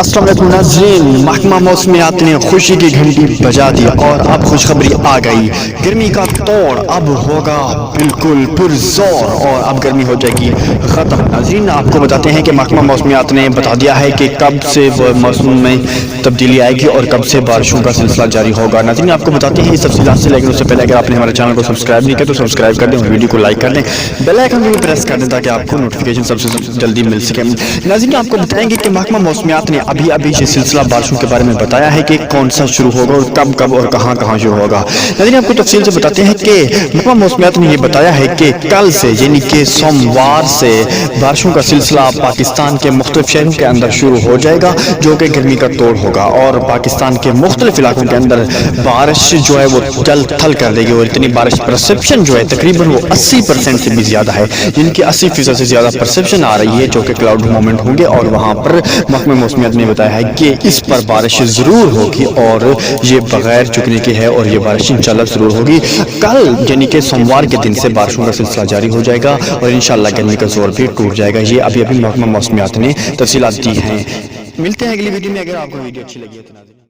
अस्सलाम वालेकुम नाज़रीन, महकमा मौसमियात ने खुशी की घंटी बजा दी और अब खुशखबरी आ गई। गर्मी का तोड़ अब होगा बिल्कुल पुरजोर और अब गर्मी हो जाएगी ख़त्म। नाज़रीन, आपको बताते हैं कि महकमा मौसमियात ने बता दिया है कि कब से मौसम में तब्दीली आएगी और कब से बारिशों का सिलसिला जारी होगा। नाज़रीन, आपको बताते हैं इस तफसीलात से, लेकिन उससे पहले अगर आपने हमारे चैनल को सब्सक्राइब नहीं किया तो सब्सक्राइब कर दें और वीडियो को लाइक कर दें, बेल आइकन भी प्रेस कर दें ताकि आपको नोटिफिकेशन सबसे जल्दी मिल सके। नाज़रीन, आपको बताएंगे कि महकमा मौसमियात ने अभी ये सिलसिला बारिशों के बारे में बताया है कि कौन सा शुरू होगा और कब कब और कहां कहां शुरू होगा। नाज़रीन, आपको तफसील से बताते हैं कि महकमा मौसमियात ने ये बताया है कि कल से यानी कि सोमवार से बारिशों का सिलसिला पाकिस्तान के मुख्तलिफ शहरों के अंदर शुरू हो जाएगा, जो कि गर्मी का तोड़ होगा और पाकिस्तान के मुख्तलिफ इलाकों के अंदर बारिश जो है वो जल थल कर देगी। और इतनी बारिश परसेप्शन जो है तकरीबन वो 80% से भी ज्यादा है, जिनकी 80% से ज्यादा परसेप्शन आ रही है, जो कि क्लाउड मोमेंट होंगे। और वहां पर महकमा मौसमियात ने बताया है कि इस पर बारिश जरूर होगी और ये बगैर झुकने की है और ये बारिश इंशाल्लाह जरूर होगी। कल यानी कि सोमवार के दिन से बारिशों का सिलसिला जारी हो जाएगा और इंशाल्लाह गर्मी का जोर भी टूट जाएगा। ये अभी महकमा मौसमियात ने तफसीलात दी हैं। मिलते हैं अगली वीडियो में। अगर आपको वीडियो अच्छी लगी है तो